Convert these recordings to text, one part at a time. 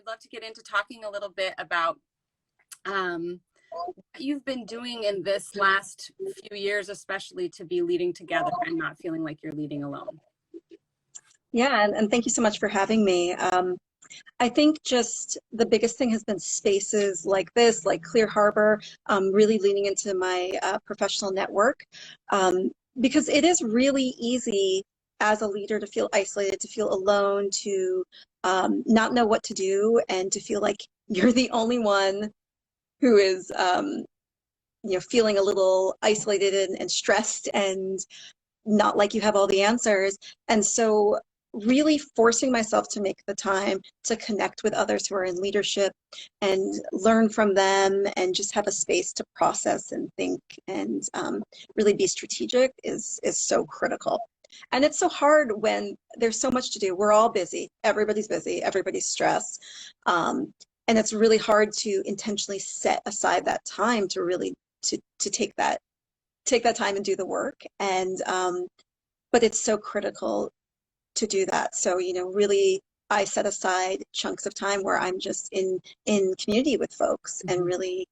I'd love to get into talking a little bit about what you've been doing in this last few years, especially to be leading together and not feeling like you're leading alone. Yeah, and thank you so much for having me. I think just the biggest thing has been spaces like this, like Clear Harbor, really leaning into my professional network, because it is really easy as a leader to feel isolated, to feel alone, to not know what to do, and to feel like you're the only one who is feeling a little isolated and stressed and not like you have all the answers. And so really forcing myself to make the time to connect with others who are in leadership and learn from them and just have a space to process and think and really be strategic is so critical. And it's so hard when there's so much to do. We're all busy. Everybody's busy. Everybody's stressed. And it's really hard to intentionally set aside that time to really to take that time and do the work. And but it's so critical to do that. So, really, I set aside chunks of time where I'm just in community with folks and really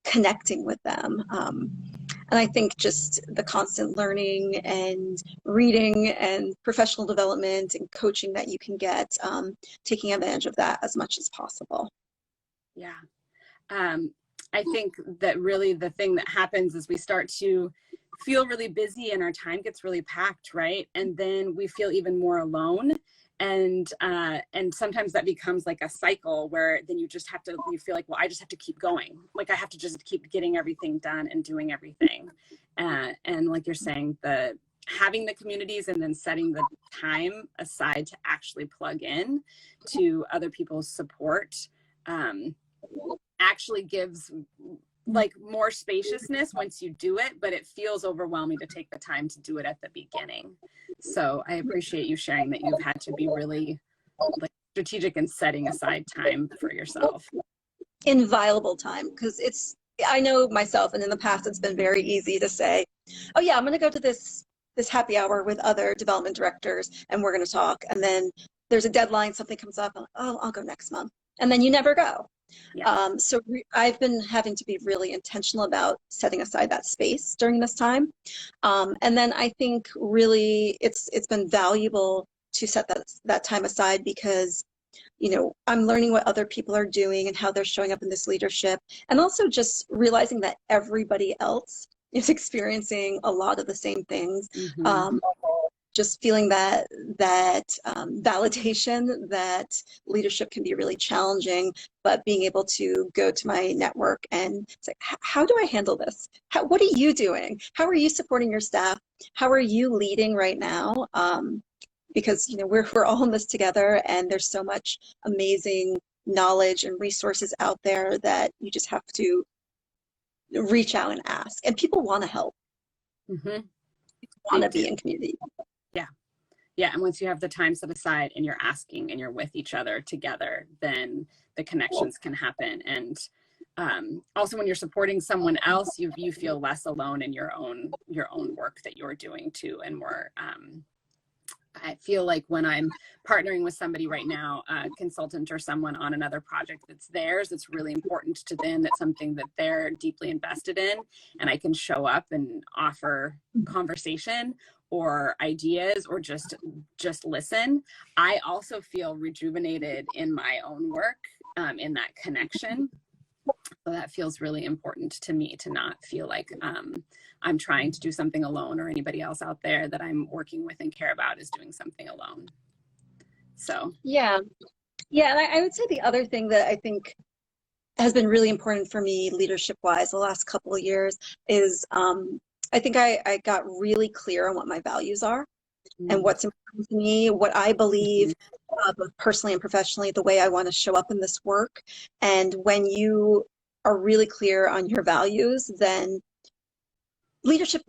connecting with them. And I think just the constant learning and reading and professional development and coaching that you can get, taking advantage of that as much as possible. Yeah. I think that really the thing that happens is we start to feel really busy and our time gets really packed, right? And then we feel even more alone. And sometimes that becomes like a cycle where then you feel like, well, I just have to keep going. Like I have to just keep getting everything done and doing everything. And like you're saying, having the communities and then setting the time aside to actually plug in to other people's support actually gives like more spaciousness once you do it, but it feels overwhelming to take the time to do it at the beginning. So I appreciate you sharing that you've had to be really like strategic in setting aside time for yourself. Inviolable time, because I know myself, and in the past it's been very easy to say, oh yeah, I'm going to go to this happy hour with other development directors and we're going to talk, and then there's a deadline, something comes up, oh, I'll go next month, and then you never go. Yeah. So I've been having to be really intentional about setting aside that space during this time. And then I think really it's been valuable to set that time aside because, I'm learning what other people are doing and how they're showing up in this leadership. And also just realizing that everybody else is experiencing a lot of the same things. Mm-hmm. Just feeling that validation that leadership can be really challenging, but being able to go to my network and say, how do I handle this? What are you doing? How are you supporting your staff? How are you leading right now? Because we're all in this together, and there's so much amazing knowledge and resources out there that you just have to reach out and ask. And people want to help. Mm-hmm. Want to be in community. Yeah. And once you have the time set aside and you're asking and you're with each other together, then the connections can happen. And also when you're supporting someone else, you feel less alone in your own work that you're doing too. And more, I feel like when I'm partnering with somebody right now, a consultant or someone on another project that's theirs, it's really important to them. That's something that they're deeply invested in. And I can show up and offer conversation or ideas or just listen. I also feel rejuvenated in my own work, in that connection. So that feels really important to me, to not feel like I'm trying to do something alone, or anybody else out there that I'm working with and care about is doing something alone. So yeah. And I would say the other thing that I think has been really important for me leadership wise the last couple of years is I think I got really clear on what my values are and what's important to me, what I believe, both personally and professionally, the way I want to show up in this work. And when you are really clear on your values, then leadership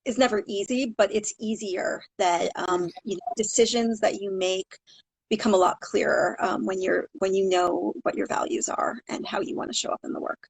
is never easy, but it's easier that decisions that you make become a lot clearer when you know what your values are and how you want to show up in the work.